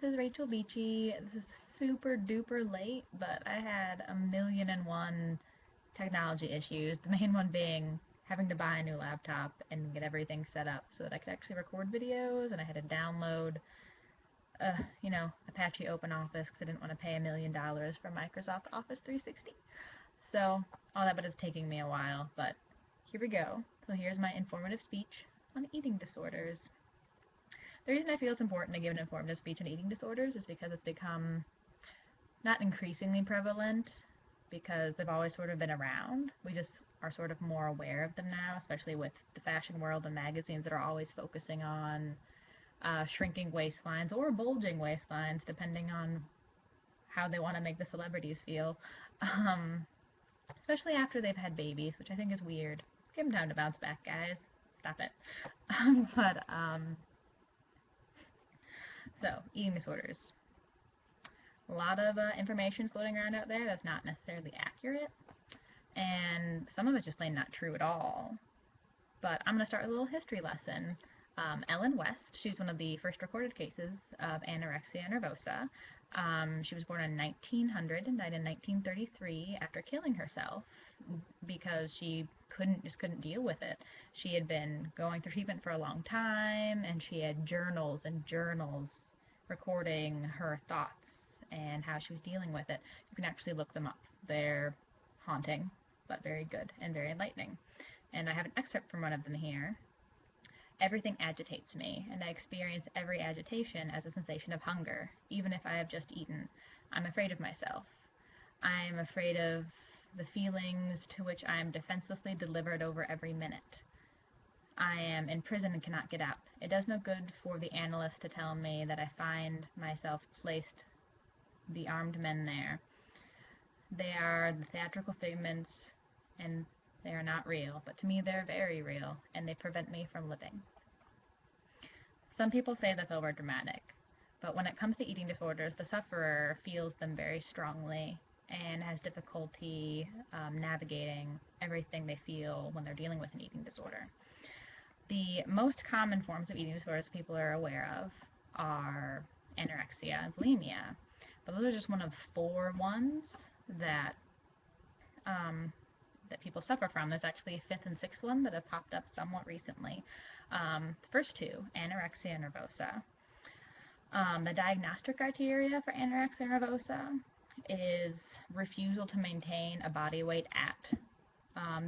this is Rachel Beachy. This is super duper late, but I had a million and one technology issues. The main one being having to buy a new laptop and get everything set up so that I could actually record videos, and I had to download, Apache OpenOffice because I didn't want to pay $1 million for Microsoft Office 360. So all that, but it's taking me a while, but here we go. So here's my informative speech on eating disorders. The reason I feel it's important to give an informative speech on eating disorders is because it's become not increasingly prevalent, because they've always sort of been around. We just are sort of more aware of them now, especially with the fashion world and magazines that are always focusing on shrinking waistlines or bulging waistlines, depending on how they want to make the celebrities feel. Especially after they've had babies, which I think is weird. Give them time to bounce back, guys. Stop it. So, eating disorders. A lot of information floating around out there that's not necessarily accurate, and some of it's just plain not true at all. But I'm going to start a little history lesson. Ellen West, she's one of the first recorded cases of anorexia nervosa. She was born in 1900 and died in 1933 after killing herself because she couldn't deal with it. She had been going through treatment for a long time, and she had journals and journals recording her thoughts and how she was dealing with it. You can actually look them up. They're haunting, but very good and very enlightening. And I have an excerpt from one of them here. Everything agitates me, and I experience every agitation as a sensation of hunger, even if I have just eaten. I'm afraid of myself. I am afraid of the feelings to which I am defenselessly delivered over every minute. I am in prison and cannot get out. It does no good for the analyst to tell me that I find myself placed the armed men there. They are the theatrical figments, and they are not real, but to me they're very real, and they prevent me from living. Some people say that's overdramatic, but when it comes to eating disorders, the sufferer feels them very strongly and has difficulty navigating everything they feel when they're dealing with an eating disorder. The most common forms of eating disorders people are aware of are anorexia and bulimia, but those are just one of 4 ones that people suffer from. There's actually a 5th and 6th one that have popped up somewhat recently. The first 2, anorexia nervosa. The diagnostic criteria for anorexia nervosa is refusal to maintain a body weight at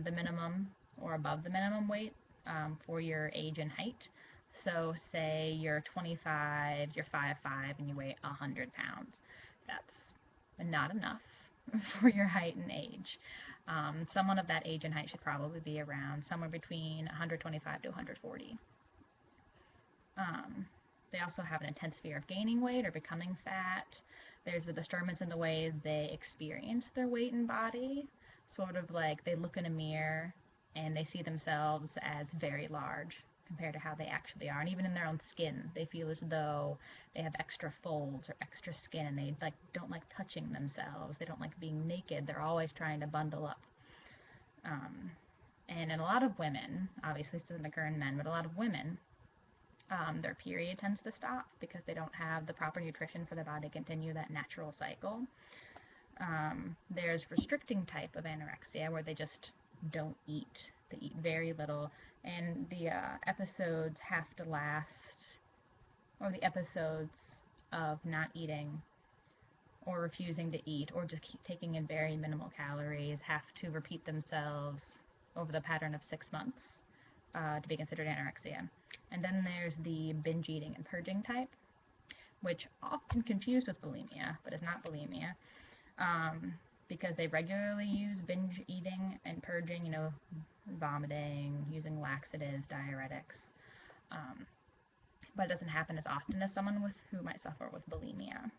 the minimum or above the minimum weight for your age and height. So say you're 25, you're 5'5", and you weigh 100 pounds. That's not enough for your height and age. Someone of that age and height should probably be around somewhere between 125 to 140. They also have an intense fear of gaining weight or becoming fat. There's a disturbance in the way they experience their weight and body, sort of like they look in a mirror and they see themselves as very large compared to how they actually are. And even in their own skin, they feel as though they have extra folds or extra skin. They don't like touching themselves. They don't like being naked. They're always trying to bundle up. And in a lot of women, obviously this doesn't occur in men, but a lot of women, their period tends to stop because they don't have the proper nutrition for their body to continue that natural cycle. There's restricting type of anorexia where they just don't eat. They eat very little, and the episodes have to last, or the episodes of not eating or refusing to eat or just keep taking in very minimal calories have to repeat themselves over the pattern of 6 months to be considered anorexia. And then there's the binge eating and purging type, which often confused with bulimia, but is not bulimia, because they regularly use binge eating and purging, vomiting, using laxatives, diuretics, but it doesn't happen as often as someone who might suffer with bulimia.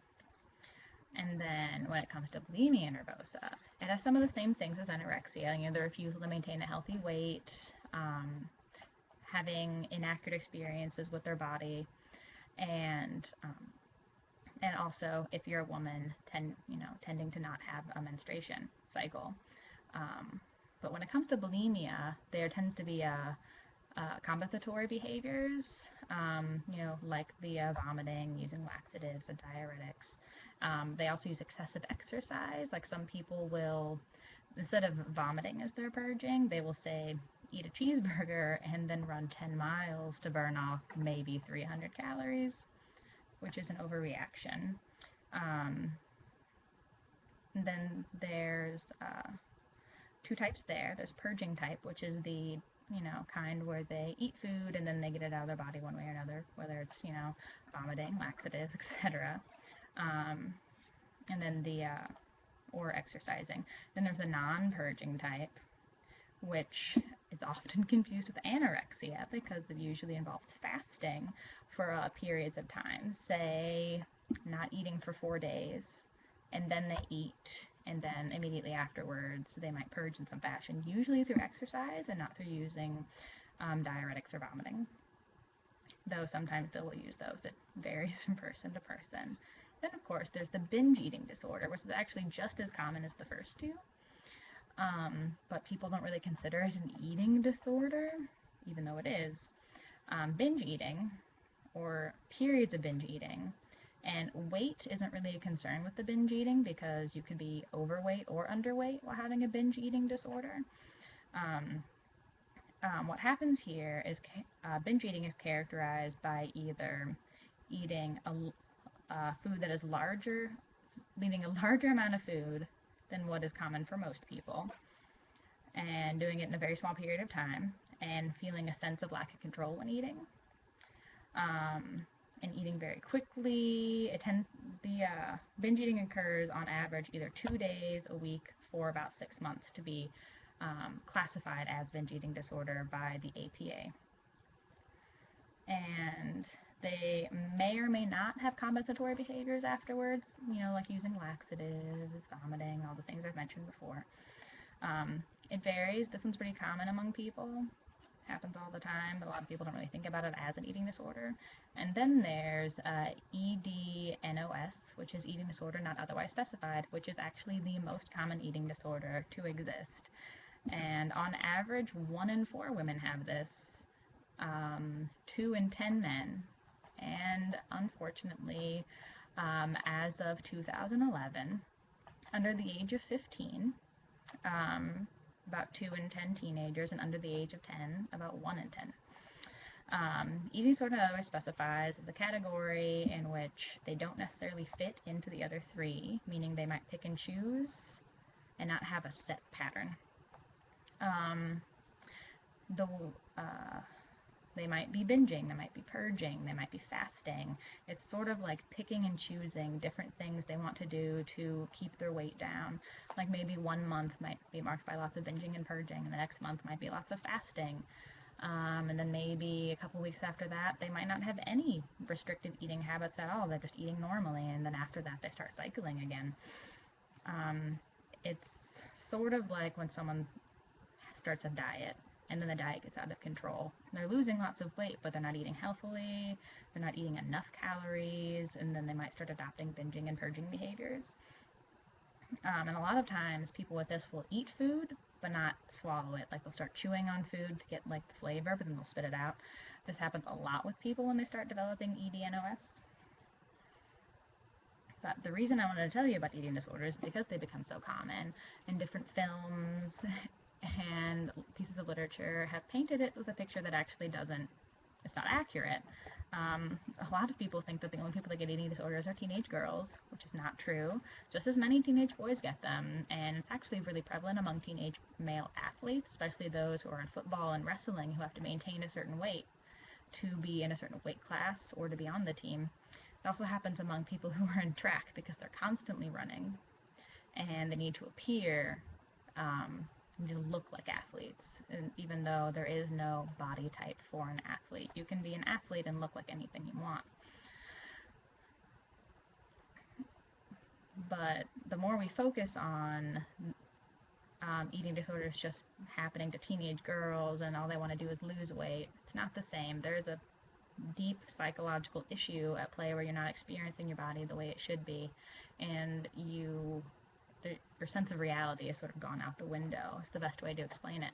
And then when it comes to bulimia nervosa, it has some of the same things as anorexia, the refusal to maintain a healthy weight, having inaccurate experiences with their body, and also, if you're a woman, tending to not have a menstruation cycle. But when it comes to bulimia, there tends to be compensatory behaviors like the vomiting, using laxatives and diuretics. They also use excessive exercise. Like some people will, instead of vomiting as they're purging, they will say, eat a cheeseburger and then run 10 miles to burn off maybe 300 calories, which is an overreaction. Um, then there's two types there. There's purging type, which is the kind where they eat food and then they get it out of their body one way or another, whether it's vomiting, laxatives, etc. Um, and then or exercising. Then there's the non-purging type, which is often confused with anorexia because it usually involves fasting for periods of time. Say, not eating for 4 days, and then they eat, and then immediately afterwards they might purge in some fashion, usually through exercise and not through using diuretics or vomiting. Though sometimes they will use those. It varies from person to person. Then, of course, there's the binge eating disorder, which is actually just as common as the first two. But people don't really consider it an eating disorder, even though it is. Binge eating, or periods of binge eating, and weight isn't really a concern with the binge eating because you could be overweight or underweight while having a binge eating disorder. What happens here is binge eating is characterized by either eating a food that is larger, eating a larger amount of food than what is common for most people, and doing it in a very small period of time, and feeling a sense of lack of control when eating, and eating very quickly. Binge eating occurs on average either 2 days a week for about 6 months to be classified as binge eating disorder by the APA. And they may or may not have compensatory behaviors afterwards, like using laxatives, vomiting, all the things I've mentioned before. It varies. This one's pretty common among people. Happens all the time, but a lot of people don't really think about it as an eating disorder. And then there's EDNOS, which is eating disorder not otherwise specified, which is actually the most common eating disorder to exist. And on average, 1 in 4 women have this, 2 in 10 men, and unfortunately, as of 2011, under the age of 15, about 2 in 10 teenagers, and under the age of 10, about 1 in 10. Eating disorder not otherwise specifies is a category in which they don't necessarily fit into the other 3, meaning they might pick and choose and not have a set pattern. They might be binging, they might be purging, they might be fasting. It's sort of like picking and choosing different things they want to do to keep their weight down. Like maybe 1 month might be marked by lots of binging and purging, and the next month might be lots of fasting. And then maybe a couple weeks after that, they might not have any restrictive eating habits at all. They're just eating normally, and then after that, they start cycling again. It's sort of like when someone starts a diet, and then the diet gets out of control. They're losing lots of weight, but they're not eating healthily, they're not eating enough calories, and then they might start adopting binging and purging behaviors. And a lot of times, people with this will eat food, but not swallow it. Like, they'll start chewing on food to get, like, the flavor, but then they'll spit it out. This happens a lot with people when they start developing EDNOS. But the reason I wanted to tell you about eating disorders is because they become so common, and different films and pieces of literature have painted it with a picture that actually it's not accurate. A lot of people think that the only people that get eating disorders are teenage girls, which is not true. Just as many teenage boys get them, and it's actually really prevalent among teenage male athletes, especially those who are in football and wrestling who have to maintain a certain weight to be in a certain weight class or to be on the team. It also happens among people who are in track because they're constantly running and they need to appear, to look like athletes. And even though there is no body type for an athlete, you can be an athlete and look like anything you want. But the more we focus on eating disorders just happening to teenage girls and all they want to do is lose weight, it's not the same. There's a deep psychological issue at play where you're not experiencing your body the way it should be, and your sense of reality has sort of gone out the window. It's the best way to explain it.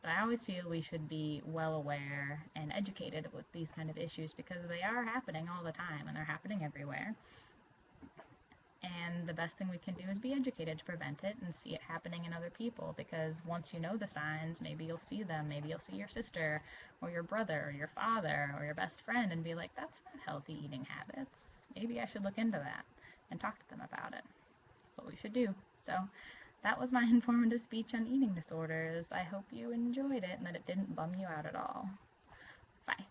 But I always feel we should be well aware and educated with these kind of issues because they are happening all the time and they're happening everywhere. And the best thing we can do is be educated to prevent it and see it happening in other people, because once you know the signs, maybe you'll see them. Maybe you'll see your sister or your brother or your father or your best friend and be like, that's not healthy eating habits. Maybe I should look into that and talk to them about it. That's what we should do. So that was my informative speech on eating disorders. I hope you enjoyed it and that it didn't bum you out at all. Bye.